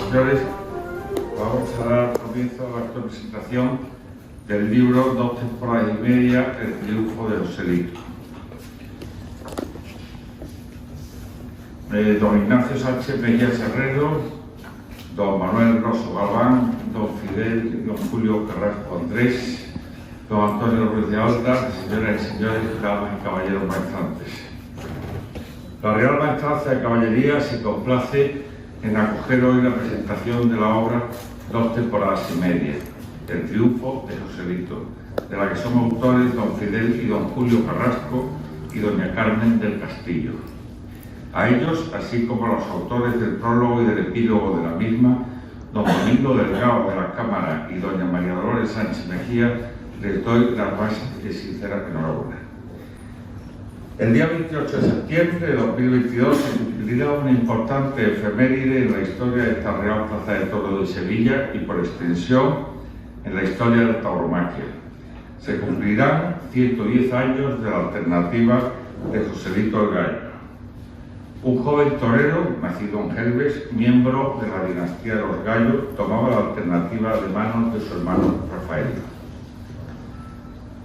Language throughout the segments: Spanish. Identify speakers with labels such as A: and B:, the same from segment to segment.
A: señores, vamos a dar comienzo a la presentación del libro 2 temporadas y media, El triunfo de Joselito. Don Ignacio Sánchez Mejía Herrero, don Manuel Rosso Galván, don Fidel y don Julio Carrasco Andrés, don Antonio Ruiz de Alda, señoras y señores, damas y caballeros maestrantes. La Real Maestranza de Caballería se complace en acoger hoy la presentación de la obra 2 temporadas y media, El triunfo de Joselito, de la que son autores don Fidel y don Julio Carrasco y doña Carmen del Castillo. A ellos, así como a los autores del prólogo y del epílogo de la misma, don Domingo Delgado de la Cámara y doña María Dolores Sánchez Mejía, les doy las más sinceras enhorabuena. El día 28 de septiembre de 2022 se cumplirá una importante efeméride en la historia de esta Real Plaza de Toros de Sevilla y, por extensión, en la historia de la tauromaquia. Se cumplirán 110 años de la alternativa de Joselito el Gallo. Un joven torero, nacido en Gelbes, miembro de la dinastía de los Gallos, tomaba la alternativa de manos de su hermano Rafael.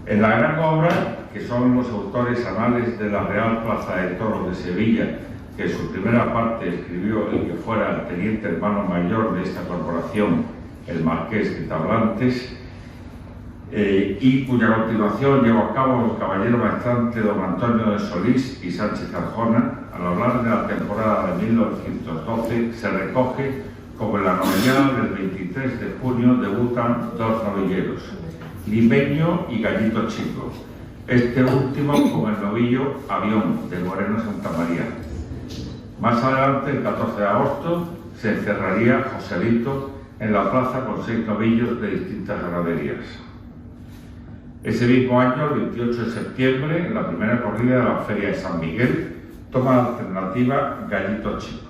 A: En la gran obra, que son los autores anales de la Real Plaza de Toros de Sevilla, que en su primera parte escribió el que fuera el teniente hermano mayor de esta corporación, el Marqués de Tablantes, y cuya continuación llevó a cabo el caballero maestrante don Antonio de Solís y Sánchez Arjona, al hablar de la temporada de 1912, se recoge como en la novillada del 23 de junio debutan dos novilleros, Limeño y Gallito Chico, este último con el novillo Avión de Moreno Santa María. Más adelante, el 14 de agosto, se encerraría Joselito en la plaza con 6 novillos de distintas ganaderías. Ese mismo año, el 28 de septiembre, en la primera corrida de la Feria de San Miguel, toma la alternativa Gallito Chico.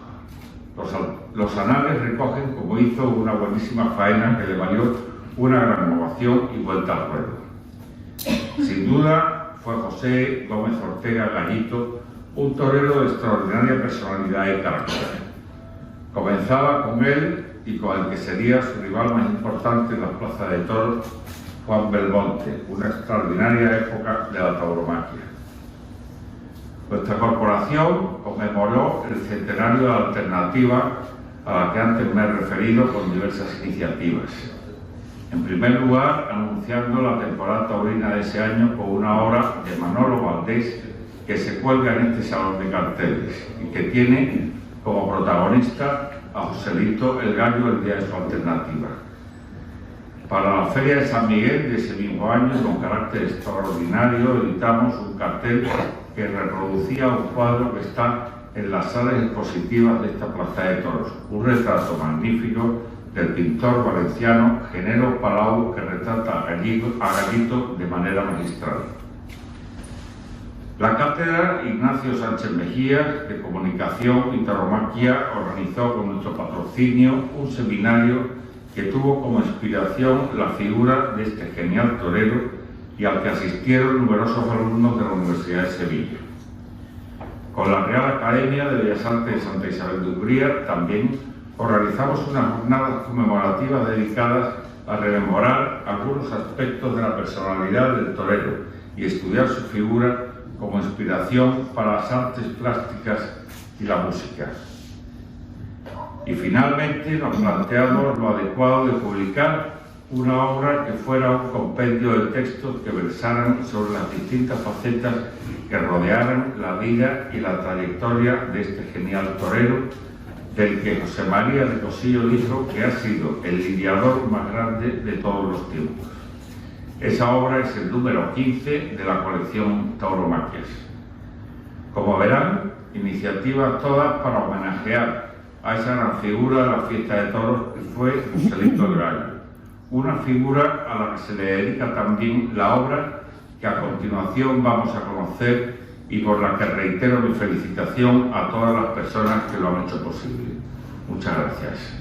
A: Los anales recogen como hizo una buenísima faena que le valió una gran ovación y vuelta al ruedo. Sin duda, fue José Gómez Ortega Gallito, un torero de extraordinaria personalidad y carácter. Comenzaba con él y con el que sería su rival más importante en la plaza de toros, Juan Belmonte, una extraordinaria época de la tauromaquia. Nuestra corporación conmemoró el centenario de la alternativa a la que antes me he referido con diversas iniciativas. En primer lugar, anunciando la temporada taurina de ese año con una obra de Manolo Valdés que se cuelga en este salón de carteles y que tiene como protagonista a Joselito el Gallo el día de su alternativa. Para la Feria de San Miguel de ese mismo año, con carácter extraordinario, editamos un cartel que reproducía un cuadro que está en las salas expositivas de esta plaza de toros, un retrato magnífico del pintor valenciano Genero Palau, que retrata a Gallito de manera magistral. La cátedra Ignacio Sánchez Mejía de Comunicación y Tauromaquia organizó con nuestro patrocinio un seminario que tuvo como inspiración la figura de este genial torero y al que asistieron numerosos alumnos de la Universidad de Sevilla. Con la Real Academia de Bellas Artes de Santa Isabel de Hungría también organizamos unas jornadas conmemorativas dedicadas a rememorar algunos aspectos de la personalidad del torero y estudiar su figura como inspiración para las artes plásticas y la música. Y finalmente nos planteamos lo adecuado de publicar una obra que fuera un compendio de textos que versaran sobre las distintas facetas que rodearan la vida y la trayectoria de este genial torero, del que José María de Cosillo dijo que ha sido el lidiador más grande de todos los tiempos. Esa obra es el número 15 de la colección Tauromaquias. Como verán, iniciativas todas para homenajear a esa gran figura de la fiesta de toros que fue Joselito el Gallo, una figura a la que se le dedica también la obra que a continuación vamos a conocer y por la que reitero mi felicitación a todas las personas que lo han hecho posible. Muchas gracias.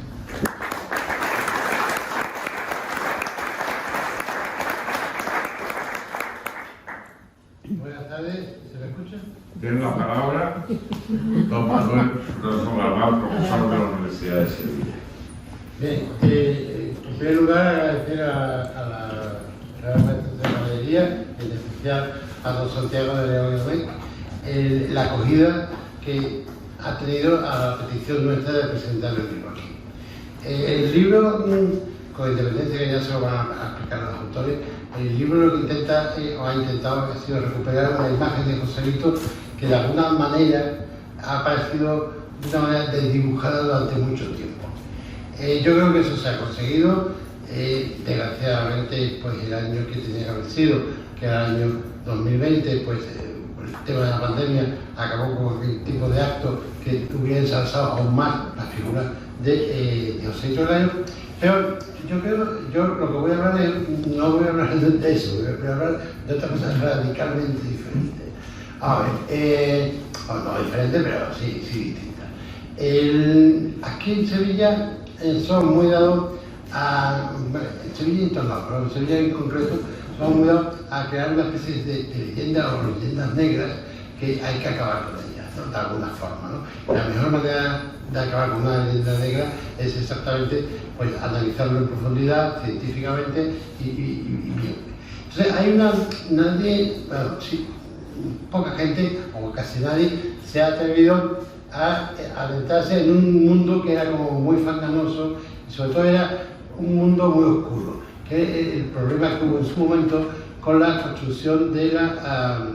B: Buenas tardes, ¿se me escucha?
A: Tiene la palabra don Manuel Rosso Galván, profesor de la Universidad de Sevilla.
B: Bien, en primer lugar agradecer a la Real Maestranza de Caballería, en especial a don Santiago de León y Domecq, la acogida que ha tenido a la petición nuestra de presentar el libro aquí. El libro, con independencia que ya se lo van a explicar los autores, el libro lo que intenta, o ha intentado, ha sido recuperar una imagen de Joselito que de alguna manera ha aparecido de una manera desdibujada durante mucho tiempo. Yo creo que eso se ha conseguido. Desgraciadamente, pues el año que tenía que haber sido, que era el año 2020, pues por el tema de la pandemia, acabó con aquel tipo de acto que hubiera ensalzado aún más la figura de Joselito Gallo. Pero yo lo que voy a hablar es, no voy a hablar de eso, voy a hablar de otra cosa radicalmente diferente. A ver, no diferente, pero sí distinta. Aquí en Sevilla son muy dados a, en Sevilla y en todos lados, pero en Sevilla en concreto, son muy dados a crear una especie de leyendas o leyendas negras que hay que acabar con ellas, ¿no? De alguna forma, ¿no? La mejor manera de acabar con una leyenda negra es exactamente, pues, analizarlo en profundidad, científicamente y bien. Entonces hay poca gente, o casi nadie, se ha atrevido a adentrarse en un mundo que era como muy fanganoso y sobre todo era un mundo muy oscuro, que es el problema que hubo en su momento con la construcción de la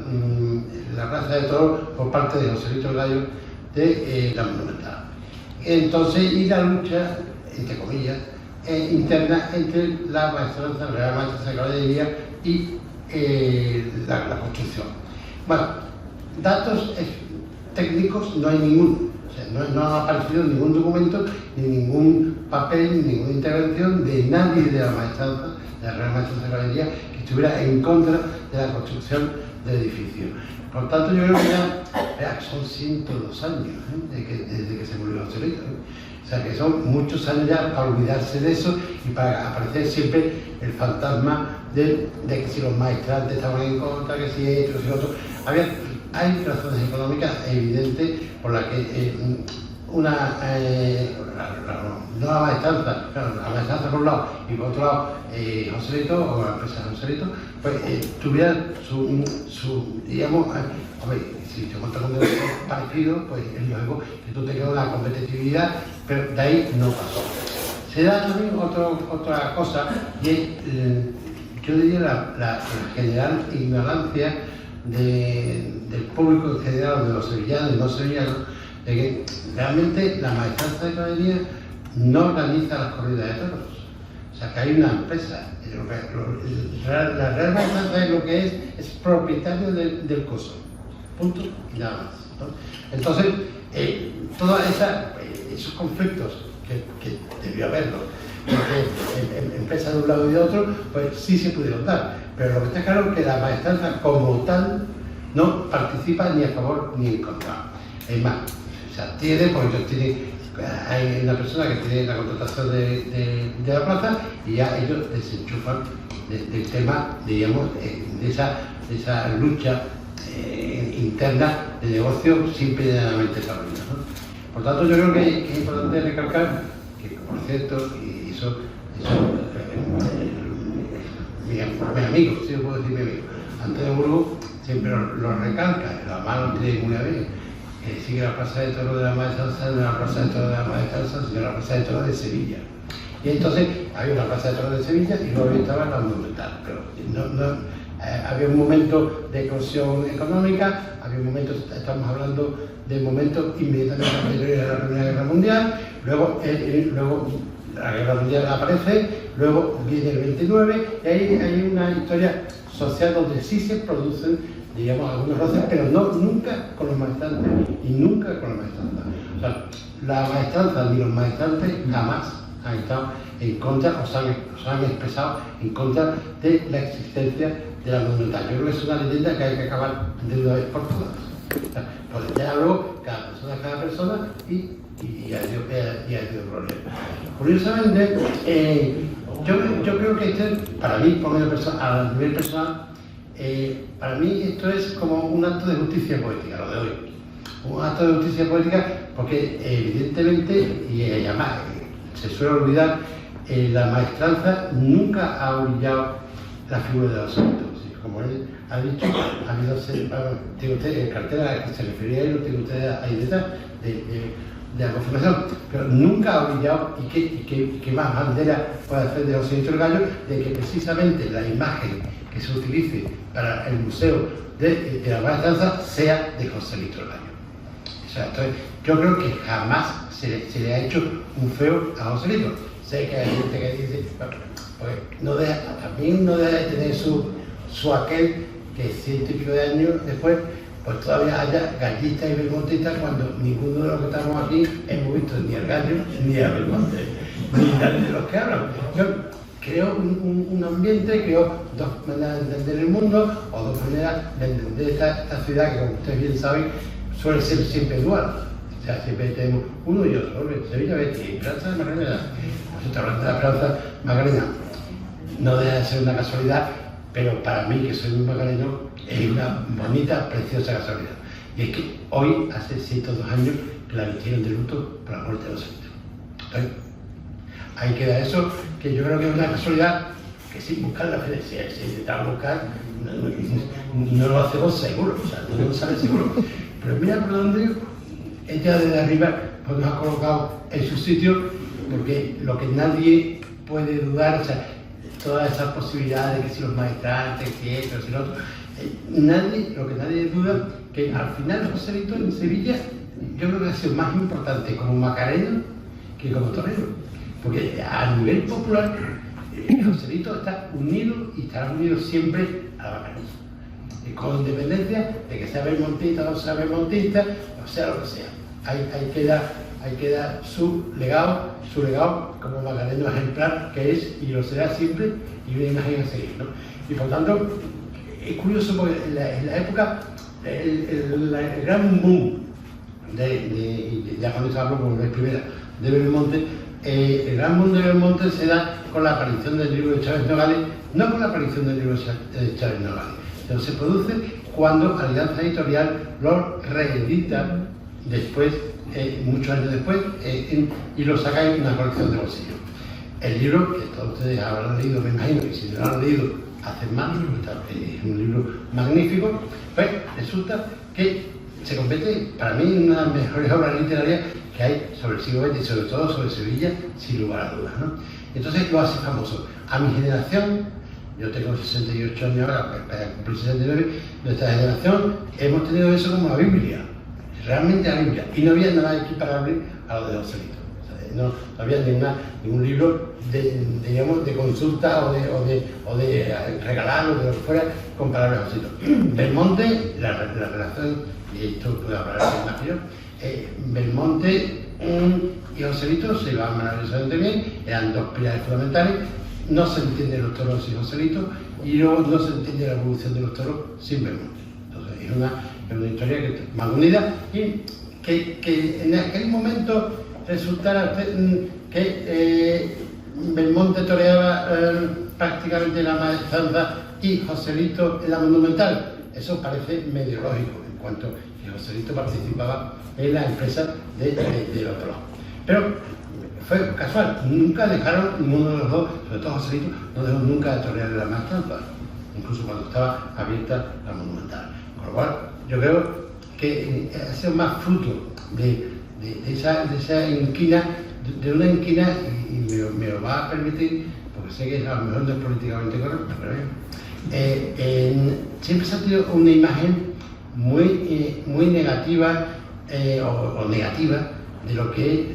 B: plaza de toros por parte de Joselito Gallo de la Monumental. Entonces, y la lucha, entre comillas, interna entre la maestranza, la Real Maestranza de Caballería y la construcción. Bueno, datos técnicos no hay ninguno, o sea, no ha aparecido ningún documento, ni ningún papel, ni ninguna intervención de nadie de la maestranza, de la Real Maestranza de Caballería, que estuviera en contra de la construcción del edificio. Por tanto, yo creo que ya son 102 años desde que se murió Joselito. O sea, que son muchos años ya para olvidarse de eso y para aparecer siempre el fantasma de que si los maestrantes estaban en contra, que si esto, que si lo otro. Hay razones económicas evidentes por las que no la maestranza, claro, la maestranza por un lado y por otro lado Joselito, o la empresa Joselito, pues tuvieran su digamos, si se monta con un parecido, pues es lógico que tú tengas una competitividad, pero de ahí no pasó. Se da también otra cosa, y es, yo diría, la general ignorancia del público en general, de los sevillanos y no sevillanos, de que realmente la maestranza de caballería no organiza las corridas de toros. O sea, que hay una empresa. La Real Maestranza es lo que es propietario del coso. Punto y nada más, ¿no? Entonces, todos esos conflictos que debió haberlo, entre empresas de un lado y de otro, pues sí se pudieron dar. Pero lo que está claro es que la maestranza como tal no participa ni a favor ni en contra. Es más, se abstiene porque hay una persona que tiene la contratación de la plaza y ya ellos desenchufan del tema, digamos, de esa lucha interna de negocio simplemente salida, ¿no? Por tanto, yo creo que es importante recalcar que, por cierto, y eso mi amigo, si yo puedo decir mi amigo, Antonio Burgos siempre lo recalca, la mano tiene muy bien, que sigue la plaza de toros de la maestranza, no la plaza de toros de la maestranza, sino la plaza de toros de Sevilla. Y entonces había una plaza de toros de Sevilla y luego estaba la Monumental, pero había un momento de eclosión económica, había un momento, estamos hablando de momentos inmediatamente anteriores a la Primera Guerra Mundial, luego la Guerra Mundial aparece, luego viene el 29, y ahí hay una historia social donde sí se producen, digamos, algunos roces, pero nunca con los maestrantes y nunca con la maestranza. O sea, la maestranza ni los maestrantes jamás han estado en contra o se han expresado en contra de la existencia de la Monumental. Yo creo que es una leyenda que hay que acabar de una vez por todas. O sea, pues ya luego cada persona y ha sido problema. Curiosamente, yo creo que para mí, a nivel personal, para mí esto es como un acto de justicia poética, lo de hoy. Un acto de justicia poética porque evidentemente, y además se suele olvidar, la maestranza nunca ha brillado la figura de Joselito. Como él ha dicho, ha habido, tiene usted el cartel a que se refería él, lo tiene usted ahí detrás, de la confirmación, pero nunca ha brillado, y qué más bandera puede hacer de Joselito el Gallo, de que precisamente la imagen que se utilice para el museo de la maestranza sea de Joselito el Gallo. O sea, entonces, yo creo que jamás se le ha hecho un feo a Joselito. Sé que hay gente que dice, bueno, pues también no deja de tener su aquel que 100 y pico de años después, pues todavía haya gallistas y belmontistas, cuando ninguno de los que estamos aquí hemos visto ni al Gallo ni al Belmonte, ni nadie de los que hablan. Yo creo un ambiente, creo dos maneras de entender el mundo, o dos maneras de entender esta ciudad que, como ustedes bien saben, suele ser siempre dual. O sea, siempre tenemos uno y otro, Sevilla, Betis, Esperanza de Magdalena. Nosotros hablamos de la Esperanza Magdalena. No deja de ser una casualidad, pero para mí, que soy un magdaleno, es una bonita, preciosa casualidad. Y es que hoy, hace 102 años, que la vistieron de luto por la muerte de Joselito. Entonces, ahí queda eso, que yo creo que es una casualidad que sin buscarla, si intentamos buscar, no lo hacemos seguro, o sea, no lo sabe seguro. Pero mira por dónde ella desde arriba pues nos ha colocado en su sitio, porque lo que nadie puede dudar, o sea, todas esas posibilidades de que si los maestrantes, que esto, si lo otro, lo que nadie duda, que al final Joselito en Sevilla, yo creo que ha sido más importante como macareno que como torero, porque a nivel popular, Joselito está unido y estará unido siempre a la Macarena, con independencia de que sea belmontista o no sea belmontista, o sea lo que sea. Ahí queda su legado como macareno ejemplar que es, y lo será siempre, y una imagen a seguir, ¿no? Y por tanto, es curioso porque en la época, el gran boom ya cuando se habló por vez primera de Belmonte, el gran boom de Belmonte se da con la aparición del libro de Chávez Nogales, no con la aparición del libro de Chávez Nogales, pero se produce cuando Alianza Editorial lo reedita después, muchos años después, y lo saca en una colección de bolsillo. El libro, que todos ustedes habrán leído, me imagino, y si no lo han leído, hacen más, es un libro magnífico, pues resulta que se convierte para mí en una de las mejores obras literarias que hay sobre el siglo XX y sobre todo sobre Sevilla, sin lugar a dudas, ¿no? Entonces lo hace famoso. A mi generación, yo tengo 68 años ahora, para cumplir 69, nuestra generación hemos tenido eso como la Biblia, realmente la Biblia, y no había nada equiparable a lo de Joselito. No había ningún libro de consulta o de regalar o de lo que fuera comparable a Joselito. Belmonte, la relación, y esto puede hablar más que yo, Belmonte y Joselito se llevaban maravillosamente bien, eran dos pilares fundamentales. No se entiende los toros sin Joselito, y luego no se entiende la evolución de los toros sin Belmonte. Entonces es una historia que está más unida, y que en aquel momento resultara que Belmonte toreaba prácticamente la maestranza y Joselito en la monumental. Eso parece medio lógico, en cuanto que Joselito participaba en la empresa de otro lado. Pero fue casual, nunca dejaron ninguno de los dos, sobre todo Joselito, no dejó nunca de torear en la maestranza, incluso cuando estaba abierta la monumental. Con lo cual, yo creo que ha sido más fruto de esa inquina, de una inquina, y me lo va a permitir, porque sé que a lo mejor no es políticamente correcto, pero siempre se ha tenido una imagen muy negativa o negativa de lo que es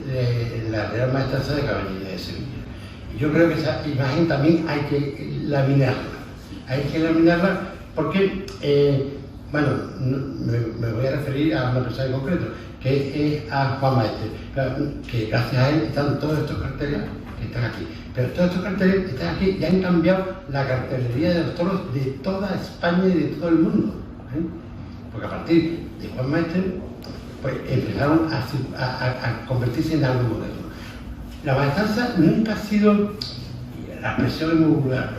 B: la Real Maestranza de Caballería de Sevilla. Y yo creo que esa imagen también hay que laminarla, porque, bueno, me voy a referir a una persona en concreto, que es a Juan Maestre, que gracias a él están todos estos carteles que están aquí. Pero todos estos carteles que están aquí ya han cambiado la cartelería de los toros de toda España y de todo el mundo, ¿eh? Porque a partir de Juan Maestre, pues empezaron a convertirse en algo moderno. La maestranza nunca ha sido, la expresión es muy vulgar,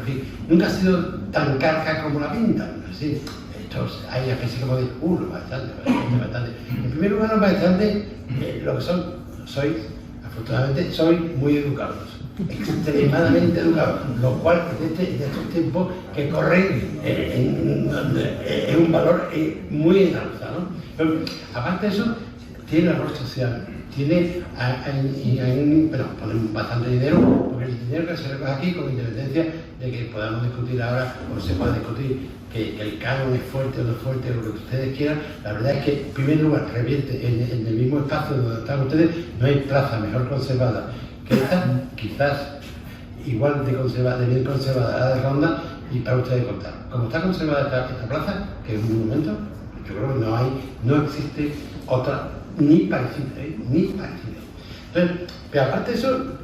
B: nunca ha sido tan carca como la pintan, ¿sí? Hay especies como de los maestrantes. En primer lugar, los maestrantes, lo que sois afortunadamente soy muy educado, extremadamente educado, lo cual en estos tiempos que corren es un valor muy en alza, ¿no? Pero, aparte de eso, tiene la labor social, tiene, bueno, ponen bastante dinero, porque el dinero que se recoge aquí, con independencia de que podamos discutir ahora, o se pueda discutir que el canon es fuerte o no es fuerte, o lo que ustedes quieran, la verdad es que, en primer lugar, revierte en el mismo espacio donde están ustedes, no hay plaza mejor conservada que esta, quizás igual de bien conservada la de Ronda, y para ustedes contar. Como está conservada esta plaza, que es un monumento, yo creo que no existe otra ni parecida, ni parecida. Entonces, pero aparte de eso,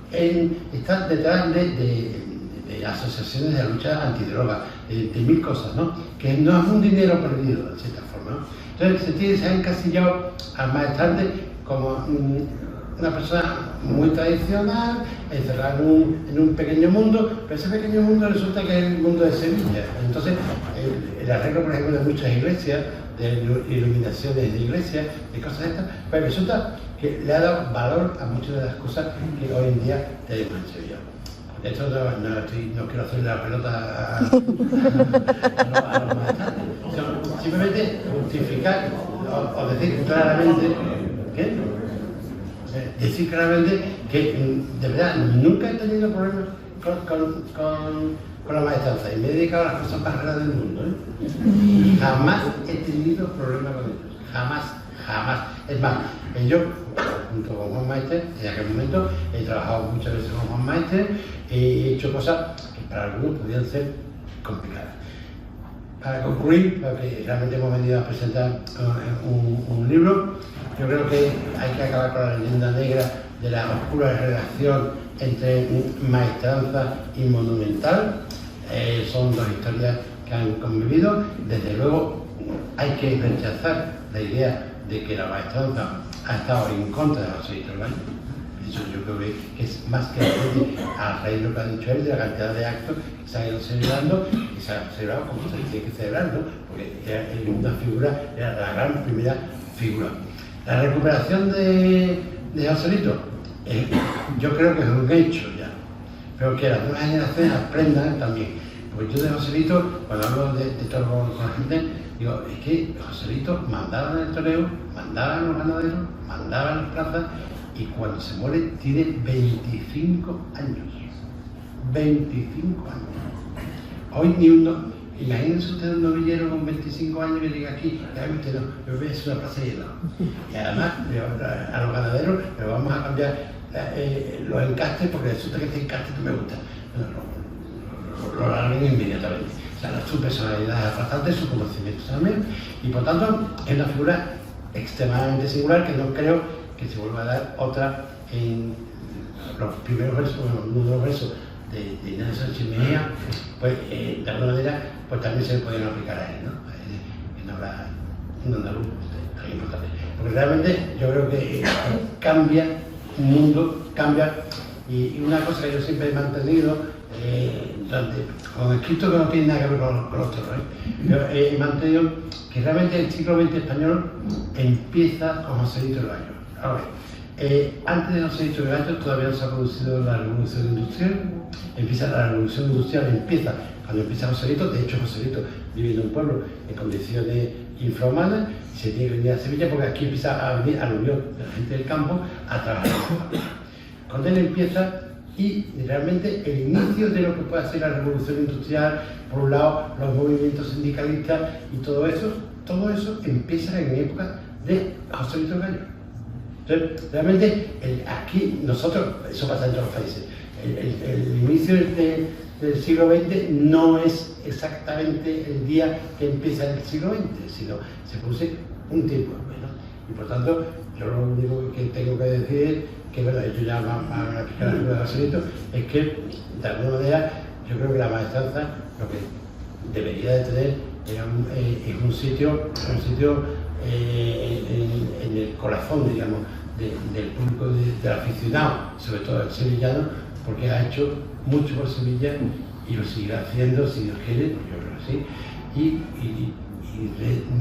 B: está detrás de asociaciones de la lucha antidroga, de mil cosas, ¿no? Que no es un dinero perdido, de cierta forma, ¿no? Entonces, se ha encasillado al maestrante como una persona muy tradicional, encerrada en un pequeño mundo, pero ese pequeño mundo resulta que es el mundo de Sevilla. Entonces, el arreglo, por ejemplo, de muchas iglesias, de iluminaciones de iglesias, de cosas de estas, pero resulta que le ha dado valor a muchas de las cosas que hoy en día tenemos en Sevilla. De hecho, no quiero hacer la pelota a los maestrantes, simplemente justificar o decir claramente que de verdad nunca he tenido problemas con la maestranza y me he dedicado a las cosas más raras del mundo, ¿eh? Jamás he tenido problemas con ellos, jamás. Es más, yo, junto con Juan Maestre, en aquel momento he trabajado muchas veces con Juan Maestre, he hecho cosas que para algunos podían ser complicadas. Para concluir, porque realmente hemos venido a presentar un libro, yo creo que hay que acabar con la leyenda negra de la oscura relación entre maestranza y monumental. Son dos historias que han convivido. Desde luego hay que rechazar la idea de que la maestranza ha estado en contra de José Víctor Baños. Eso yo creo que es más que a raíz de lo que ha dicho él, de la cantidad de actos que se han ido celebrando, y se han celebrado como se tiene que celebrar, ¿no? Porque era una figura, era la gran primera figura. La recuperación de Joselito, yo creo que es un hecho ya, pero que las nuevas generaciones aprendan también. Porque yo de Joselito, cuando hablo de todo con la gente, digo, es que Joselito mandaba en el toreo, mandaba en los ganaderos, mandaba en las plazas, y cuando se muere tiene 25 años. 25 años. Hoy ni uno. Imagínense ustedes un novillero con 25 años que llega aquí, ya usted no, pero es una plaza llena. Y además, a los ganaderos le vamos a cambiar los encastes, porque resulta que este encaste no me gusta. Lo larguen inmediatamente. O sea, su personalidad es aplastante, su conocimiento también, y por tanto es una figura extremadamente singular que no creo que se vuelva a dar otra en los primeros versos, bueno, los versos de Ignacio Sánchez Mejía, pues de alguna manera pues también se podían aplicar a él, ¿no? En habla en andaluz, tan importante. Porque realmente yo creo que cambia un mundo, cambia, y una cosa que yo siempre he mantenido, con escrito que no tiene nada que ver con los toros, yo he mantenido que realmente el siglo XX español empieza con José Víctor Baños. Ahora, antes de José Víctor Baños todavía no se ha producido la revolución industrial. La revolución industrial empieza cuando empieza Joselito. De hecho, Joselito vive en un pueblo en condiciones infrahumanas y se tiene que venir a Sevilla porque aquí empieza a venir a la unión de la gente del campo a trabajar. Cuando él empieza, y realmente el inicio de lo que puede ser la revolución industrial, por un lado los movimientos sindicalistas y todo eso empieza en época de José Víctor Baños. Entonces, realmente aquí nosotros, eso pasa en todos los países, el inicio del siglo XX no es exactamente el día que empieza el siglo XX, sino se produce un tiempo menos. Y por tanto, yo lo único que tengo que decir es que, bueno, ellos ya van a explicar la figura de Joselito, es que, de alguna manera, yo creo que la maestranza lo que debería de tener es un sitio en el corazón, digamos, del público, del aficionado, sobre todo del sevillano, porque ha hecho mucho por Sevilla y lo seguirá haciendo si Dios quiere, yo creo que sí. Y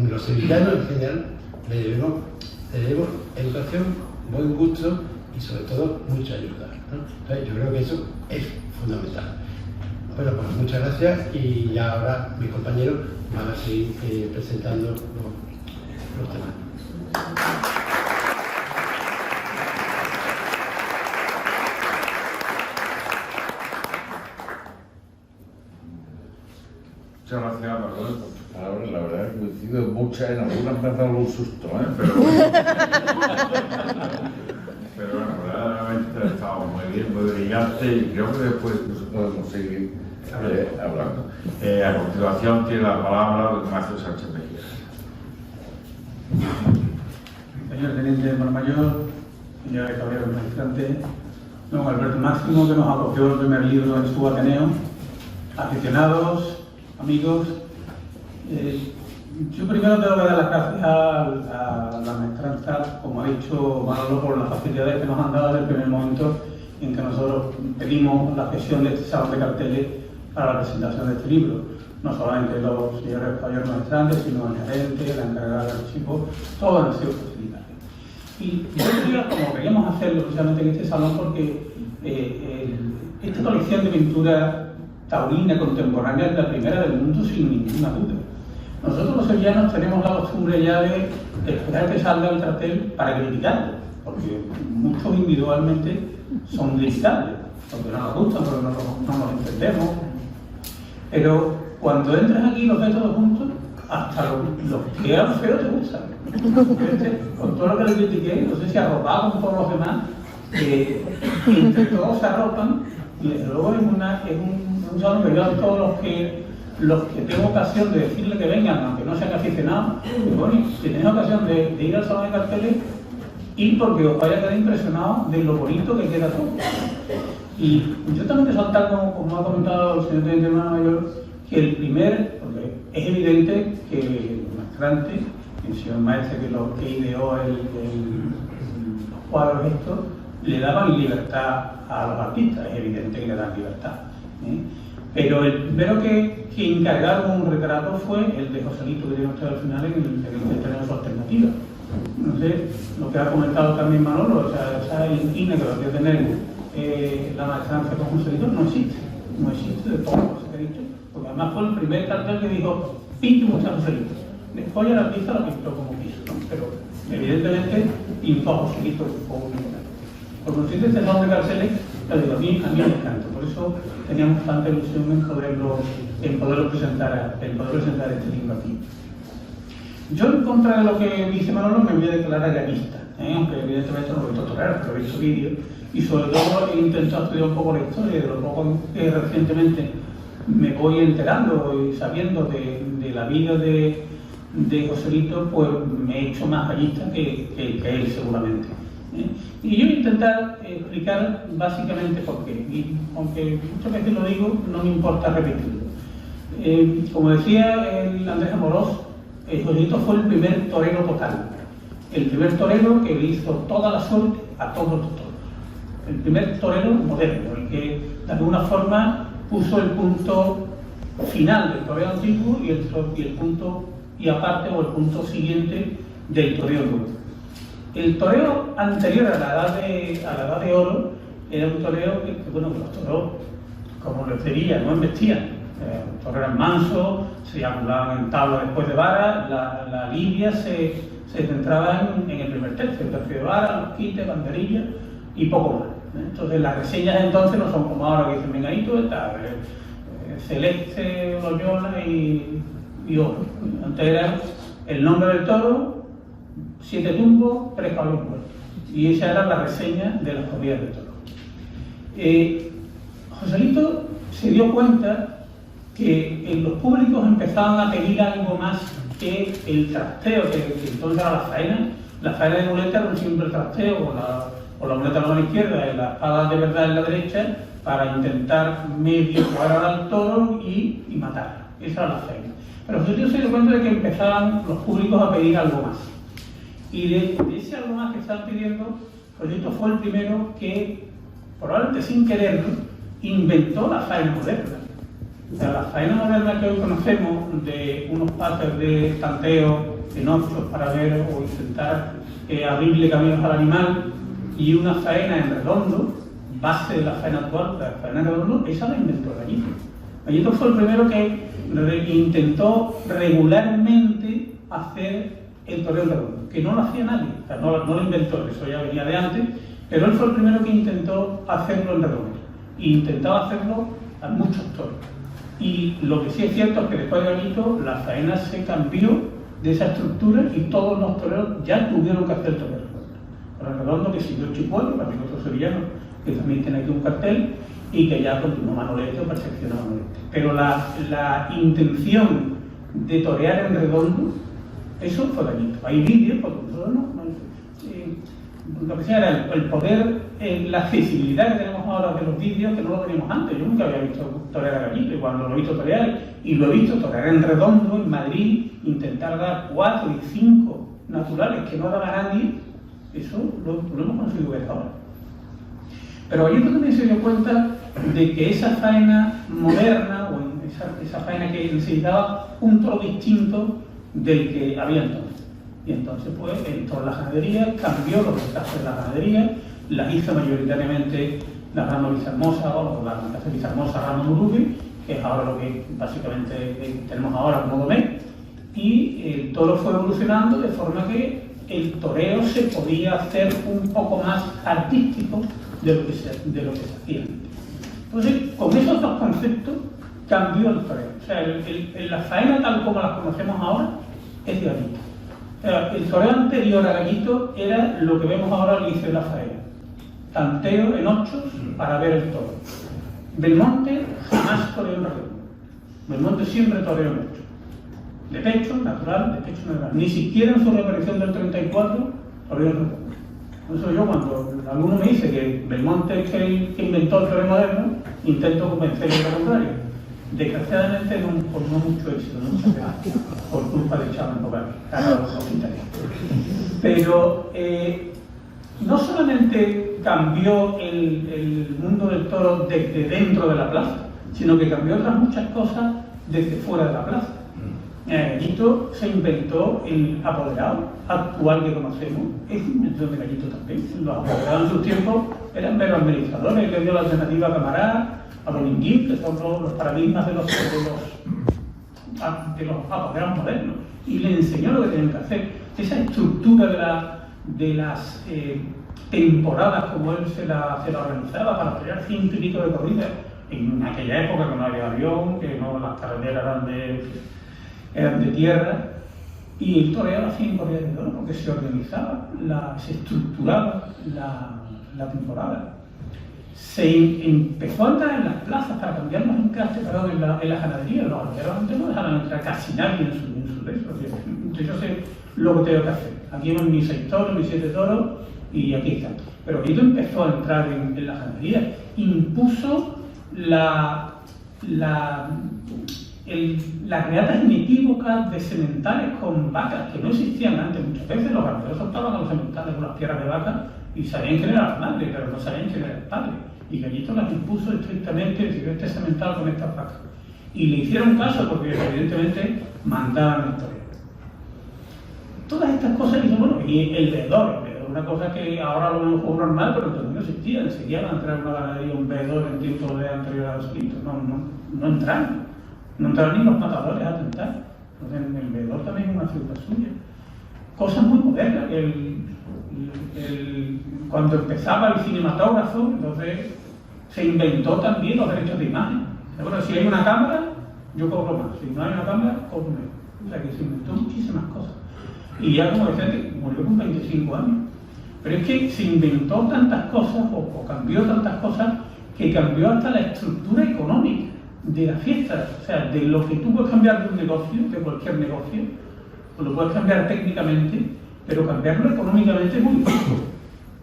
B: los sevillanos en general le debemos educación, buen gusto y sobre todo mucha ayuda, ¿no? Entonces yo creo que eso es fundamental. Bueno, pues muchas gracias y ya ahora mis compañeros van a seguir presentando los temas.
A: Muchas gracias, Manuel, por tus palabras. La verdad es que coincido en muchas, en algunas me ha dado algún susto, ¿eh? Pero bueno, verdaderamente ha estado muy bien, muy brillante y creo que después podemos seguir hablando. A continuación tiene la palabra don Ignacio Sánchez Mejía.
C: Señor Teniente Mayor, señor Caballero Magistrante, don Alberto Máximo, que nos acogió el primer libro en su Ateneo, aficionados, amigos. Yo primero tengo que dar las gracias a la maestranza, como ha dicho Manolo, por las facilidades que nos han dado desde el primer momento en que nosotros pedimos la gestión de este salón de carteles para la presentación de este libro. No solamente los señores caballeros maestrantes, sino el gerente, la encargada del archivo, todos han sido facilitados. Y yo quería, como queríamos hacerlo precisamente en este salón, porque esta colección de pintura taurina contemporánea es la primera del mundo sin ninguna duda. Nosotros los sevillanos tenemos la costumbre ya de esperar que salga el cartel para criticarlo, porque muchos individualmente son criticables, porque no nos gustan, porque no nos entendemos. Pero cuando entras aquí y los ves todos juntos, hasta los que eran feos te gustan. Con todo lo que le critiqué, no sé si arropado con todos los demás, entre todos se arropan y desde luego es un salón que yo a todos los que tengo ocasión de decirle que vengan, aunque no sean aficionados, bueno, si tenéis ocasión de ir al salón de carteles, ir porque os vaya a quedar impresionados de lo bonito que queda todo. Y yo también quiero saltar, como ha comentado el señor Teniente Mayor, que el primer, porque es evidente que el maestrante, el señor maestre que ideó los cuadros estos, le daban libertad a los artistas, es evidente que le dan libertad. Pero el primero que encargaron un retrato fue el de Joselito, que tiene usted al final en el terreno de su alternativa. No sé, lo que ha comentado también Manolo, o sea, esa inquina que va a tener la maestranza con Joselito no existe de todo lo que he dicho, porque además fue el primer cartel que dijo, pinte mucho a Joselito. Después ya la artista la pintó como quiso, ¿no? Pero evidentemente pintó a Joselito como un retrato. Por consiguiente, este salón de carteles, a mí me encanta, por eso teníamos tanta ilusión en poderlo presentar este libro aquí. Yo, en contra de lo que dice Manolo, me voy a declarar realista, aunque evidentemente no lo he visto tocar, pero he visto vídeos y sobre todo he intentado estudiar un poco la historia y de lo poco que recientemente me voy enterando y sabiendo de la vida de Joselito, pues me he hecho más gallista que él seguramente. Y yo voy a intentar explicar básicamente por qué, y aunque muchas veces lo digo, no me importa repetirlo. Como decía el Andrés Amorós, Joselito fue el primer torero total, el primer torero que le hizo toda la suerte a todos los toros, el primer torero moderno, el que de alguna forma puso el punto final del toreo antiguo y el punto y aparte o el punto siguiente del toreo nuevo. El toreo anterior a la edad de oro era un toreo que los toros, como les diría, no embestían. Los toros eran mansos, se acumulaban en tabla después de vara, la lidia se centraba en el primer tercio de vara, los quites, banderillas y poco más. Entonces las reseñas entonces no son como ahora que dicen menganito, celeste, loyola y oro. Antes era el nombre del toro, 7 tumbos, 3 caballos muertos. Y esa era la reseña de las corridas de toros. Joselito se dio cuenta que en los públicos empezaban a pedir algo más que el trasteo, que entonces era la faena de muleta era un simple trasteo, con la muleta en la mano izquierda y la espada de verdad en la derecha, para intentar medio cuadrar al toro y matarlo. Esa era la faena. Pero Joselito se dio cuenta de que empezaban los públicos a pedir algo más. Y de ese algo más que estaban pidiendo, Joselito fue el primero que, probablemente sin quererlo, inventó la faena moderna. O sea, la faena moderna que hoy conocemos, de unos pases de tanteo en ochos para ver o intentar abrirle caminos al animal, Y una faena en redondo, base de la faena actual, la faena en redondo, esa la inventó Gallito. Gallito fue el primero que intentó regularmente hacer el toreo en redondo, que no lo hacía nadie, o sea, no lo inventó, eso ya venía de antes, pero él fue el primero que intentó hacerlo en redondo, e intentaba hacerlo a muchos toros. Y lo que sí es cierto es que después de Gallito, la faena se cambió de esa estructura y todos los toreros ya tuvieron que hacer toreo redondo. El redondo que siguió Chicuelo, también otro sevillano, que también tiene aquí un cartel, y que ya continuó Manolete o perfeccionó Manolete. Pero la intención de torear en redondo, eso fue Gallito. Hay vídeos, porque nosotros lo que sea era el poder, la accesibilidad que tenemos ahora de los vídeos que no lo teníamos antes. Yo nunca había visto torear a Gallito, y cuando lo he visto torear, y lo he visto torear en redondo en Madrid, intentar dar 4 y 5 naturales que no daba nadie, eso lo hemos conseguido ver ahora. Pero Gallito también se dio cuenta de que esa faena moderna, o esa faena que necesitaba un toro distinto del que había entonces. Y entonces, pues, entró en la ganadería, cambió los desastres de la ganadería, la hizo mayoritariamente la rama Vizahermosa, o la casa Vizahermosa rama Murubi, que es ahora lo que básicamente tenemos ahora como domé, y el toro fue evolucionando de forma que el toreo se podía hacer un poco más artístico de lo que se hacía. Entonces, con esos dos conceptos cambió el toreo. O sea, la faena tal como la conocemos ahora es de Gallito. El toreo anterior a Gallito era lo que vemos ahora al inicio de la faena. Tanteo en ochos para ver el toro. Belmonte jamás toreó en redondo. Belmonte siempre toreó en ocho. De pecho, natural, de pecho natural. Ni siquiera en su reaparición del 34 toreó en redondo. Por eso yo, cuando alguno me dice que Belmonte es el que inventó el toreo moderno, intento convencerle de lo contrario. Desgraciadamente no mucho éxito, no mucho éxito, por culpa de Chávez Bogar, pero no solamente cambió el mundo del toro desde dentro de la plaza, sino que cambió otras muchas cosas desde fuera de la plaza. Gallito se inventó el apoderado actual que conocemos, es invención de Gallito también. Los apoderados en sus tiempos eran meros administradores, le dio la alternativa a Camará, a Dominguín, que son los paradigmas de los apoderados modernos, y le enseñó lo que tenían que hacer. Esa estructura de las temporadas, como él se la organizaba para pelear 100 y pico de corridas, en aquella época que no había avión, que no, las carreteras eran de tierra, y el toreo hacía en corridas de oro, porque se organizaba, se estructuraba la temporada. Se empezó a entrar en las plazas para cambiar los encastes en la ganadería. Los aldeanos antes no dejaban entrar casi nadie en su resto. Entonces yo sé lo que tengo que hacer. Aquí van mis 6 toros, mis 7 toros, y aquí están. Pero Gallito empezó a entrar en la ganadería. Impuso las reatas inequívocas de sementales con vacas, que no existían antes. Muchas veces los ganaderos soltaban a los sementales con las piernas de vaca y sabían quién era la madre, pero no sabían quién era el padre. Y Gallito las impuso estrictamente, decidió este semental con estas vacas. Y le hicieron caso porque evidentemente mandaban el toreo. Todas estas cosas, y el veedor, una cosa que ahora lo vemos como normal, pero entonces no existía. Enseguida van a entrar en una ganadería un veedor en tiempo de anterior a los delitos. No entraron. No entraron ni los matadores a tentar. Entonces el veedor también es una figura suya. Cosas muy modernas. Cuando empezaba el cinematógrafo, entonces se inventó también los derechos de imagen. Bueno, si hay una cámara, yo cobro más. Si no hay una cámara, cobro menos. O sea que se inventó muchísimas cosas. Y ya, como decía, murió con 25 años. Pero es que se inventó tantas cosas, o cambió tantas cosas, que cambió hasta la estructura económica de la fiesta. O sea, de lo que tú puedes cambiar de un negocio, de cualquier negocio, o lo puedes cambiar técnicamente, pero cambiarlo económicamente es muy difícil.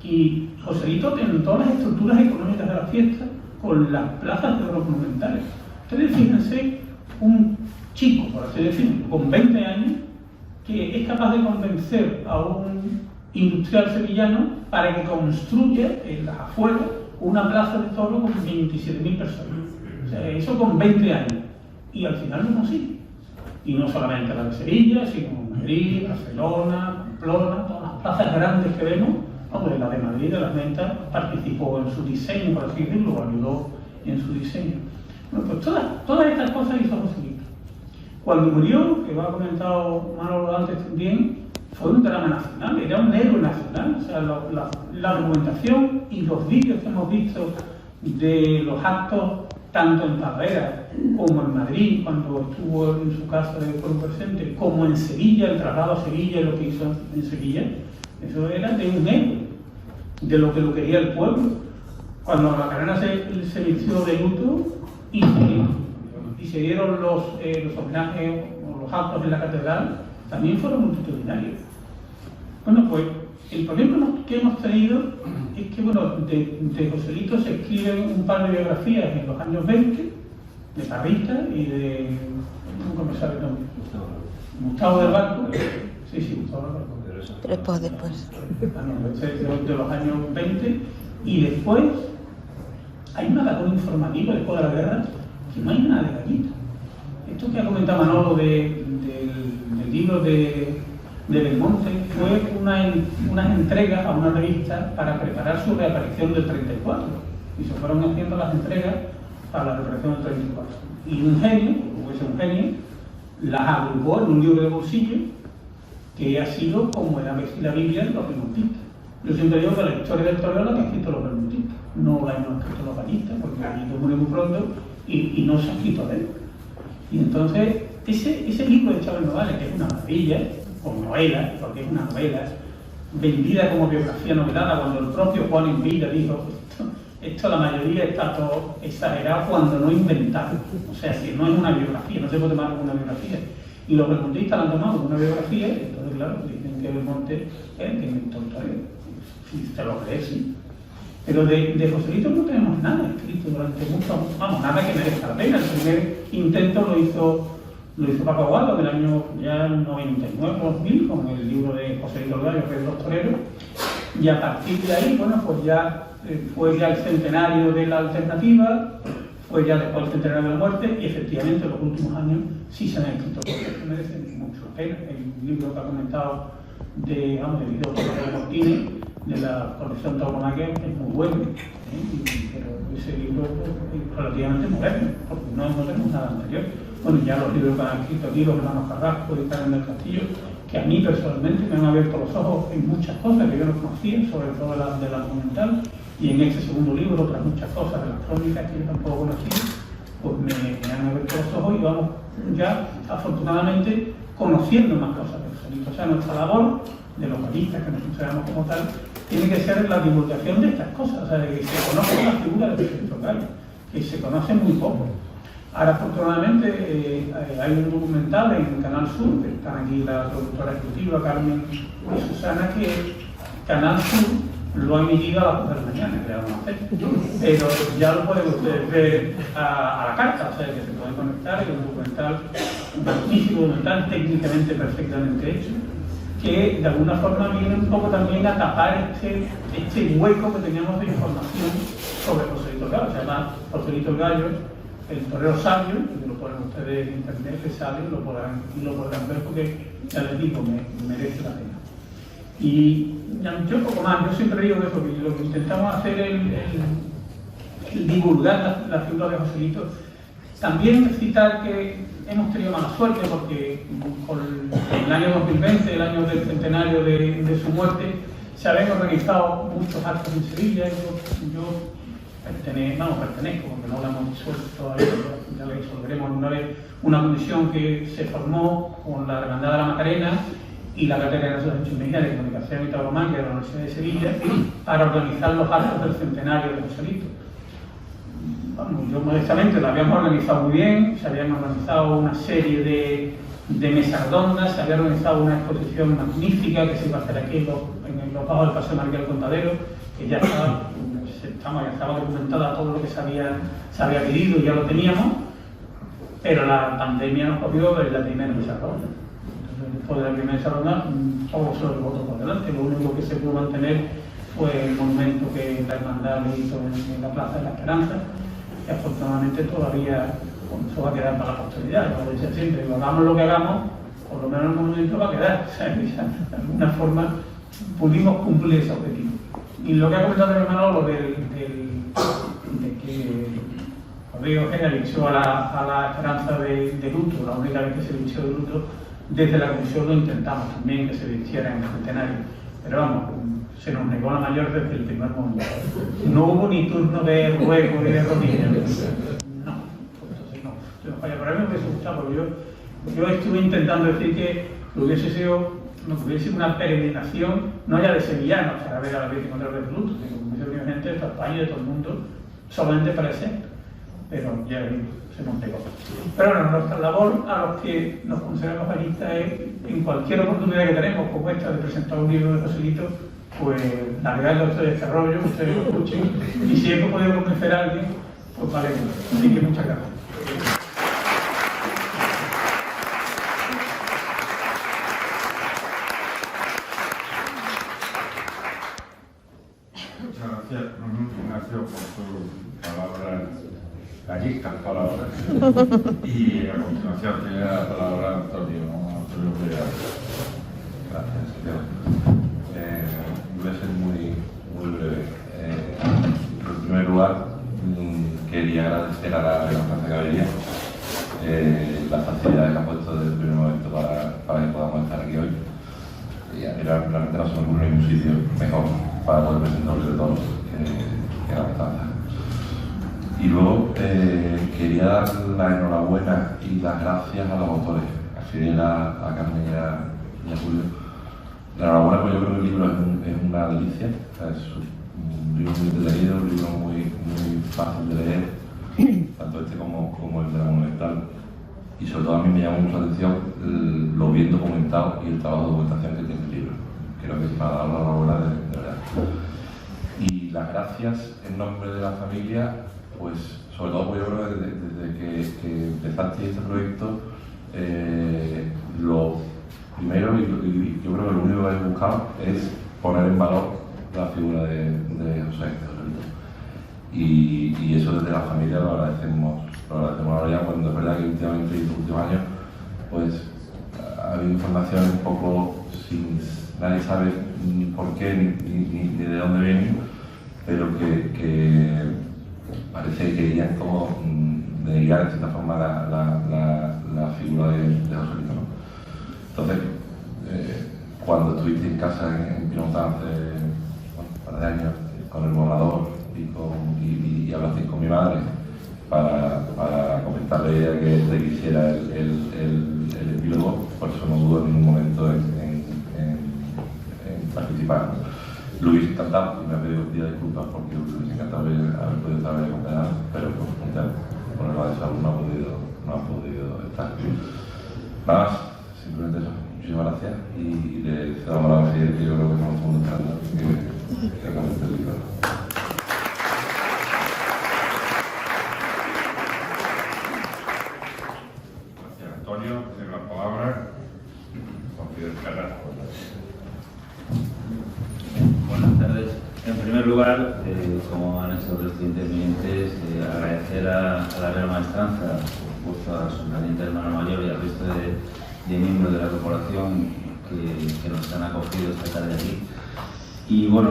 C: Y Joselito tentó las estructuras económicas de la fiesta con las plazas de oro monumentales. Ustedes fíjense, un chico, por así decirlo, con 20 años, que es capaz de convencer a un industrial sevillano para que construya en las afueras una plaza de toro con 27.000 personas. O sea, eso con 20 años. Y al final lo consigue. Y no solamente la de Sevilla, sino Madrid, Barcelona, Pamplona, todas las plazas grandes que vemos, de la de Madrid, de las ventas, participó en su diseño, por así decirlo, ayudó en su diseño. Bueno, pues todas estas cosas hizo Joselito. Cuando murió, que lo ha comentado Manolo antes también, fue un drama nacional, era un héroe nacional. O sea, la documentación y los vídeos que hemos visto de los actos, tanto en Talavera como en Madrid, cuando estuvo en su casa de Foro Presente, como en Sevilla, el traslado a Sevilla y lo que hizo en Sevilla, eso era de un héroe, de lo que lo quería el pueblo. Cuando la Macarena se vistió de luto y se dieron los homenajes o los actos en la catedral, también fueron multitudinarios. Bueno, pues el problema que hemos tenido es que, bueno, de Joselito se escriben un par de biografías en los años 20, de Parrita y de... ¿Cómo me sale el nombre? Gustavo del Barco. Sí, Gustavo del Barco.
D: Después.
C: De los años 20, y después hay una labor informativa después de la guerra que no hay nada de Gallito. Esto que ha comentado Manolo del libro de Belmonte fue unas entregas a una revista para preparar su reaparición del 34, y se fueron haciendo las entregas para la reaparición del 34, y un genio las agrupó en un libro de bolsillo que ha sido como la Biblia de los belmontistas. Yo siempre digo que la historia del toreo la han escrito los belmontistas, no la han escrito los gallistas, porque Gallito murió muy pronto y no se ha escrito de él. Y entonces, ese libro de Chávez Nogales, que es una maravilla, o novela, porque es una novela, vendida como biografía novelada, cuando el propio Juan en Villa dijo, esto la mayoría está todo exagerado cuando no inventado. O sea, que no es una biografía, no se puede tomar como una biografía. Y los belmontistas la han tomado como una biografía, entonces claro, dicen que Belmonte es el que inventó el toreo. Si te lo crees, sí. Pero de Joselito no tenemos nada escrito durante mucho, nada que merezca la pena. El primer intento lo hizo Paco Aguado en el año ya 99-2000 con el libro de Joselito el Gallo, Rey de los Toreros, y a partir de ahí, bueno, pues ya fue ya el centenario de la alternativa, fue ya después el centenario de la muerte, y efectivamente en los últimos años sí se han escrito cosas que merecen mucho la pena. El libro que ha comentado de Video de Martínez, de la colección Tauromaquia, es muy bueno, pero ese libro es relativamente moderno, porque no tenemos nada anterior. Bueno, ya los libros que han escrito aquí, los hermanos Carrasco y Carmen del Castillo, que a mí personalmente me han abierto los ojos en muchas cosas que yo no conocía, sobre todo de la documental, y en ese segundo libro otras muchas cosas de las crónicas que yo tampoco conocía, pues me han abierto los ojos y vamos ya, afortunadamente, conociendo más cosas de Joselito. O sea, nuestra labor de los gallistas que nos consideramos como tal, tiene que ser la divulgación de estas cosas, o sea, de que se conozca la figura de Joselito Gallo, que se conoce muy poco. Ahora, afortunadamente, hay un documental en Canal Sur, que están aquí la productora ejecutiva, Carmen y Susana, que Canal Sur lo ha emitido a las 2 de la mañana, que vamos a hacer. Pero ya lo pueden ustedes ver a la carta, o sea, que se pueden conectar, es un documental, un magnífico documental, técnicamente perfectamente hecho, que de alguna forma viene un poco también a tapar este hueco que teníamos de información sobre Joselito el Gallo. Se llama Joselito el Gallo, el torero sabio, que lo ponen ustedes en internet, que sale y lo podrán ver, porque ya les digo, merece la pena. Y yo poco más, yo siempre digo eso, que lo que intentamos hacer es divulgar la figura de Joselito. También citar que hemos tenido mala suerte porque con el año 2020, el año del centenario de su muerte, se habían organizado muchos actos en Sevilla. Yo pertenezco, porque no la hemos disuelto todavía, ya la disolveremos una vez, una comisión que se formó con la Hermandad de la Macarena y la Cátedra de Sociología de Comunicación y Tauromaquia de la Universidad de Sevilla para organizar los actos del centenario de Joselito. Bueno, yo modestamente lo habíamos organizado muy bien, se habían organizado una serie de mesas redondas, se había organizado una exposición magnífica que se iba a hacer aquí en los bajos del Paseo Marqués Contadero, que ya estaba documentada todo lo que se había pedido y ya lo teníamos, pero la pandemia nos cogió desde la primera mesa redonda. Entonces, después de la primera mesa redonda, todo se lo llevó por delante. Lo único que se pudo mantener fue el monumento que la hermandad le hizo en la Plaza de la Esperanza, que afortunadamente todavía eso va a quedar para la posteridad. Como decía siempre, hagamos lo que hagamos, por lo menos el monumento va a quedar. O sea, de alguna forma pudimos cumplir ese objetivo. Y lo que ha comentado mi hermano, lo de que Rodrigo Eugenia luchó a la esperanza de luto, la única vez que se luchó de luto, desde la comisión lo intentamos también que se vistiera en el centenario. Pero vamos, se nos negó la mayor desde el primer momento. No hubo ni turno de ruego ni de rodillas. No, entonces no. Pero a mí me hubiese gustado, porque yo estuve intentando decir que hubiese sido una peregrinación, no ya de sevillanos para ver a la Virgen contra el luto, sino que hubiese venido gente de toda España y de todo el mundo solamente para ese acto. Pero ya se nos negó. Pero bueno, nuestra labor a los que nos consideramos bañistas es, en cualquier oportunidad que tenemos, como esta de presentar un libro de Joselito, pues largarle a ustedes este rollo, que ustedes lo escuchen, y si hemos podido convencer a alguien, pues vale. Así que muchas gracias.
A: Muchas gracias, Ignacio, por tus palabras, gallicas palabras. Y a continuación tiene la palabra Antonio Rivera.
D: Gracias. Voy a ser muy breve. En primer lugar, quería agradecer a la Real Plaza de Caballería la facilidad que ha puesto desde el primer momento para que podamos estar aquí hoy. Y realmente no se me ocurre ningún sitio mejor para poder presentar un libro que la matanza. Y luego quería dar la enhorabuena y las gracias a los autores, a Fidel, a Carmen y a Julio. La enhorabuena, pues yo creo que el libro es una delicia, es un libro muy entretenido, un libro muy fácil de leer, tanto este como el de la Monumental. Y sobre todo a mí me llama mucho la atención lo bien documentado y el trabajo de documentación que tiene el libro. Creo que es para dar la enhorabuena de verdad. Y las gracias en nombre de la familia, pues sobre todo pues yo creo que desde que empezaste este proyecto, lo primero y yo creo que lo único que habéis buscado es poner en valor la figura de José Joselito. Y eso desde la familia lo agradecemos ahora ya, cuando es verdad que últimamente en los últimos años pues ha habido información un poco sin nadie sabe ni por qué ni de dónde vienen, pero que parece que querían como denigrar de cierta forma la figura de Joselito, ¿no? Entonces, cuando estuviste en casa en Pilontán hace un par de años con el borrador y hablaste con mi madre para comentarle a ella que hiciera el epílogo, por eso no dudo en ningún momento en participar. Lo hubiese encantado y me ha pedido disculpas porque lo hubiese encantado haber podido estar acompañado, pero por problema de salud no ha podido estar. Nada más, simplemente eso. Muchísimas gracias y le cedo la palabra a Fidel, que yo creo que estamos todos esperando que hagamos este libro.
A: Gracias, Antonio. Tiene la palabra con Fidel Carrasco.
E: Buenas tardes. En primer lugar, como han hecho los intervinientes, agradecer a la Real Maestranza, por supuesto a su valiente hermano mayor y al resto de miembros de la corporación que nos han acogido esta tarde aquí. Y bueno,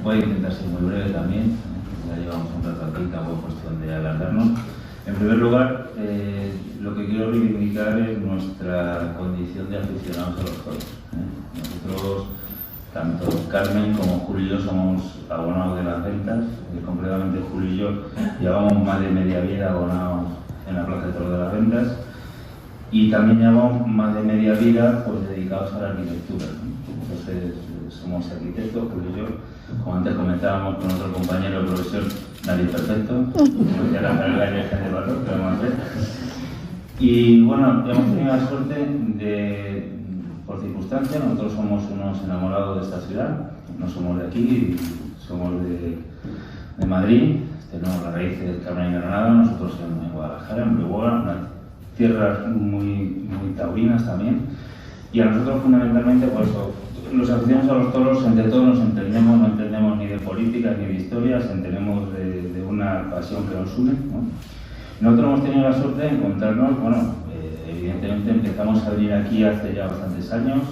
E: voy a intentar ser muy breve también, ya llevamos un rato aquí, tampoco es cuestión de alargarnos. En primer lugar, lo que quiero reivindicar es nuestra condición de aficionados a los toros. Nosotros, tanto Carmen como Julio y yo somos abonados de las ventas, concretamente Julio y yo llevamos más de media vida abonados en la Plaza de Toros de las Ventas y también llevamos más de media vida pues, dedicados a la arquitectura. Entonces somos arquitectos, Julio y yo, como antes comentábamos con otro compañero de profesión, nadie perfecto, como decía la carrera de gente de valor, que vamos a hacer. Y bueno, hemos tenido la suerte de, por circunstancia, nosotros somos unos enamorados de esta ciudad, no somos de aquí, somos de Madrid, tenemos las raíces de Carmen y Granada, nosotros en Guadalajara, en Brihuega, unas tierras muy taurinas también, y a nosotros fundamentalmente por eso, los aficionados a los toros, entre todos nos entendemos, no entendemos ni de política ni de historias, entendemos de una pasión que nos une, ¿no? Nosotros hemos tenido la suerte de encontrarnos, bueno, evidentemente empezamos a venir aquí hace ya bastantes años,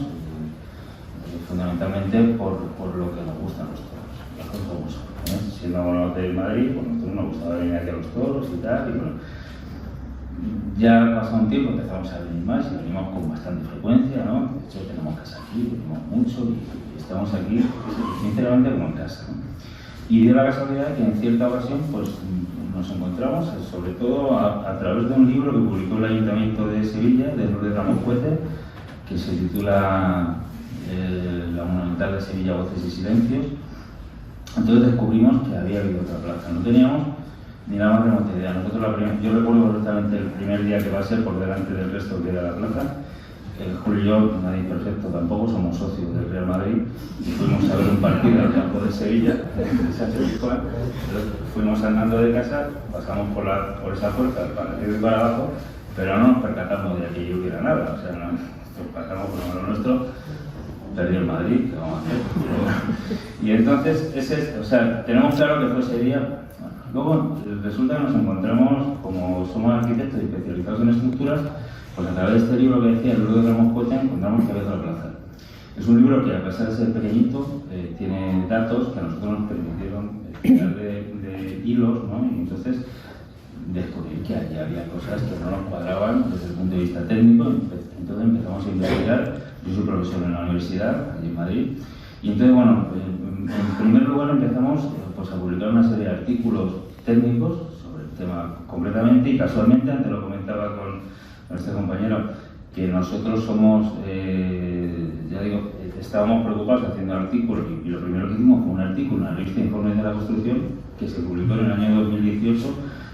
E: fundamentalmente por lo que nos gustan los toros, las cosas como son, ¿eh? Siendo de Madrid, pues nosotros nos gustaba venir aquí a los toros y tal, y bueno, ya pasado un tiempo empezamos a venir más y venimos con bastante frecuencia, ¿no? De hecho tenemos casa aquí, venimos mucho y estamos aquí sinceramente como en casa, ¿no? Y dio la casualidad que en cierta ocasión pues nos encontramos, sobre todo a través de un libro que publicó el Ayuntamiento de Sevilla, de Lourdes Ramos Coete, que se titula La Monumental de Sevilla, Voces y Silencios. Entonces descubrimos que había habido otra plaza. No teníamos ni la más remota idea. Nosotros yo recuerdo perfectamente el primer día que pasé por delante del resto que era la plaza. Julio y yo, nadie perfecto tampoco, somos socios del Real Madrid y fuimos a ver un partido al campo de Sevilla, fuimos andando de casa, pasamos por esa puerta para arriba y para abajo, pero no nos percatamos de que hubiera nada, o sea, nosotros pasamos por lo nuestro, perdió el Madrid, ¿qué vamos a hacer? Y entonces, o sea, tenemos claro que fue ese día. Luego resulta que nos encontramos, como somos arquitectos y especializados en estructuras, pues a través de este libro que decía, el libro de Ramos Coete, encontramos que había otra plaza. Es un libro que, a pesar de ser pequeñito, tiene datos que a nosotros nos permitieron tirar de hilos, ¿no? Y entonces descubrir que allí había cosas que no nos cuadraban desde el punto de vista técnico. Entonces empezamos a investigar. Yo soy profesor en la universidad, allí en Madrid, y entonces, bueno, en primer lugar empezamos pues, a publicar una serie de artículos técnicos sobre el tema completamente, y casualmente, antes lo comentaba con este compañero, que nosotros somos, ya digo, estábamos preocupados haciendo artículos, y lo primero que hicimos fue un artículo en la revista Informes de la Construcción, que se publicó en el año 2018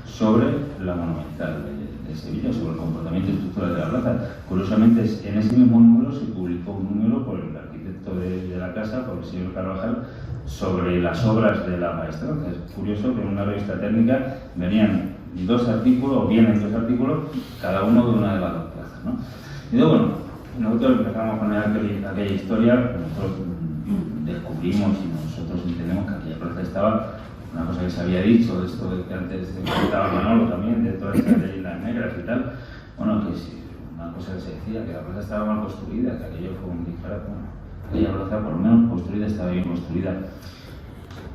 E: sobre la Monumental de Sevilla, sobre el comportamiento estructural de la plaza. Curiosamente, en ese mismo número se publicó un número por el arquitecto de la casa, por el señor Carvajal, sobre las obras de la maestranza. Es curioso que en una revista técnica venían dos artículos, o vienen dos artículos, cada uno de una de las dos plazas, ¿no? Y luego, bueno, nosotros empezamos con aquella historia, nosotros descubrimos y nosotros entendemos que aquella plaza estaba, una cosa que se había dicho, esto de que antes se comentaba Manolo también, de todas estas leyendas negras y tal, bueno, que sí, una cosa que se decía, que la plaza estaba mal construida, que aquello fue un disparate, bueno, aquella plaza por lo menos construida estaba bien construida.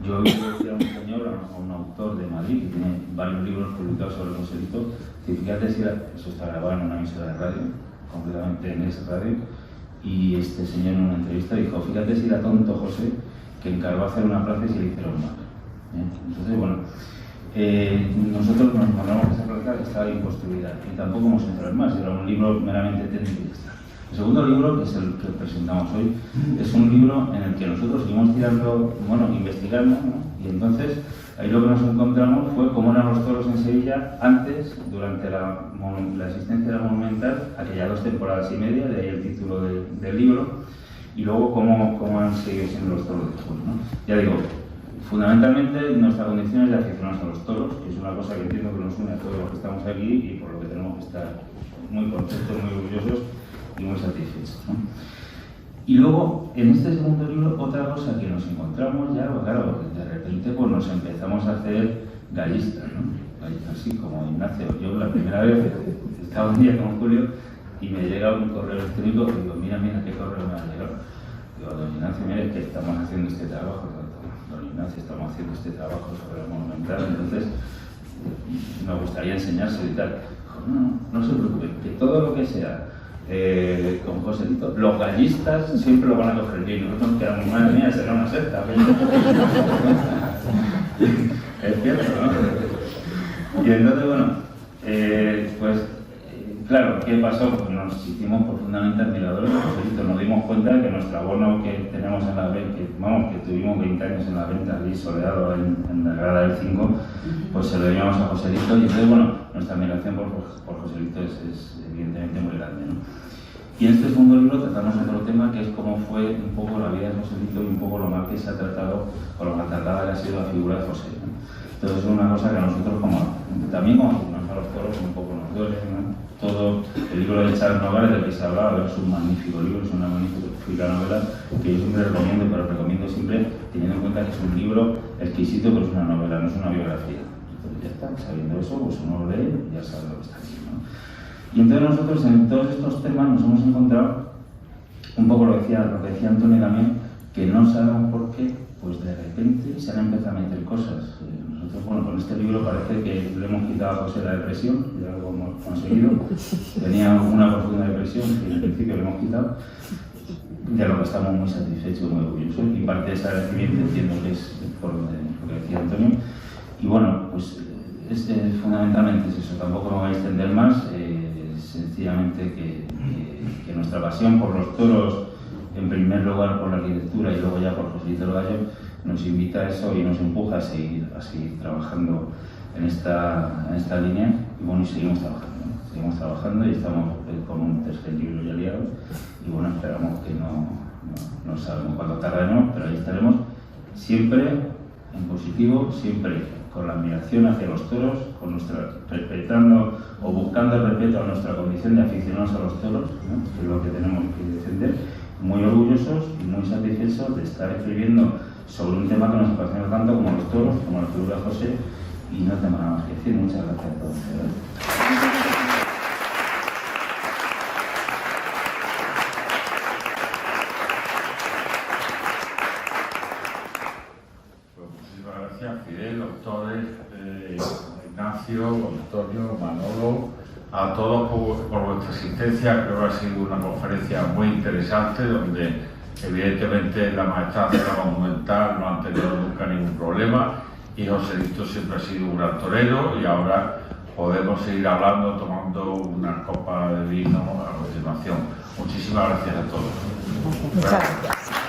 E: Yo oí decir a un señor, a un autor de Madrid, que tiene varios libros publicados sobre el Joselito, que fíjate si eso está grabado en una emisora de radio, completamente en esa radio, y este señor en una entrevista dijo, fíjate si era tonto José, que encargó hacer una plaza y se le hicieron mal. Entonces, bueno, nosotros nos encontramos que esa plaza estaba bien construida, y tampoco hemos entrado en más, era un libro meramente técnico y ya está. El segundo libro, que es el que presentamos hoy, es un libro en el que nosotros seguimos tirando, bueno, investigando, ¿no? Y entonces ahí lo que nos encontramos fue cómo eran los toros en Sevilla antes, durante la existencia de la Monumental, aquellas 2 temporadas y media, de ahí el título del libro, y luego cómo han seguido siendo los toros después, ¿no? Ya digo, fundamentalmente nuestra condición es de aficionarnos a los toros, que es una cosa que entiendo que nos une a todos los que estamos aquí y por lo que tenemos que estar muy contentos, muy orgullosos y muy satisfechos, ¿no? Y luego, en este segundo libro, otra cosa que nos encontramos ya, pues claro, de repente pues nos empezamos a hacer gallistas, ¿no? Así como Ignacio. Yo la primera vez estaba un día con Julio y me llega un correo electrónico y digo, mira, qué correo me ha llegado. Digo, don Ignacio, mire, que estamos haciendo este trabajo, don Ignacio, estamos haciendo este trabajo sobre la Monumental, entonces me gustaría enseñárselo y tal. Dijo, no se preocupe, que todo lo que sea con Joselito, los gallistas siempre lo van a coger bien. Nosotros nos quedamos, madre mía, será una secta. Es cierto, ¿no? Y entonces, bueno, claro, ¿qué pasó? Pues nos hicimos profundamente admiradores de Joselito. Nos dimos cuenta que nuestro abono que tenemos en la venta, que tuvimos 20 años en la venta allí soleado en la grada del 5, pues se lo debíamos a Joselito. Y entonces, bueno, nuestra admiración por Joselito es evidentemente muy grande, ¿no? Y en este segundo libro tratamos otro tema, que es cómo fue un poco la vida de Joselito y un poco lo mal que se ha tratado, o lo maltratada que ha sido la figura de José, ¿no? Entonces es una cosa que a nosotros, también como a los toros, un poco nos duele, ¿no? Todo el libro de Charles Nogales, del que se hablaba, es un magnífico libro, es una magnífica novela que yo siempre recomiendo, pero recomiendo siempre teniendo en cuenta que es un libro exquisito, pero es una novela, no es una biografía. Entonces ya está, sabiendo eso, pues uno lee y ya sabe lo que está aquí, ¿no? Y entonces nosotros en todos estos temas nos hemos encontrado un poco lo que decía Antonio también, que no sabemos por qué, pues de repente se han empezado a meter cosas. Nosotros, bueno, con este libro parece que le hemos quitado a José la depresión, ya lo hemos conseguido. Tenía una profunda depresión que en principio le hemos quitado, de lo que estamos muy satisfechos, muy orgullosos. Y parte de ese agradecimiento entiendo que es por lo que decía Antonio. Y bueno, pues fundamentalmente es eso, tampoco me voy a extender más, sencillamente que nuestra pasión por los toros, en primer lugar por la arquitectura y luego ya por Joselito Gallo, nos invita a eso y nos empuja a seguir trabajando en esta línea. Y bueno, y seguimos trabajando y estamos con un tercer libro ya liado y bueno, esperamos que no sabemos cuánto tardaremos, pero ahí estaremos siempre en positivo, siempre con la admiración hacia los toros, respetando o buscando el respeto a nuestra condición de aficionados a los toros, ¿no? Que es lo que tenemos que defender, muy orgullosos y muy satisfechos de estar escribiendo sobre un tema que nos apasiona tanto como los toros, como la figura de José, y no tengo nada más que decir. Muchas gracias a todos.
A: Gracias, Fidel, doctores, Ignacio, Antonio, Manolo, a todos por vuestra asistencia. Creo que ha sido una conferencia muy interesante donde evidentemente la maestranza de la monumental no han tenido nunca ningún problema y Joselito siempre ha sido un gran torero y ahora podemos seguir hablando, tomando una copa de vino a continuación. Muchísimas gracias a todos.
F: Muchas gracias.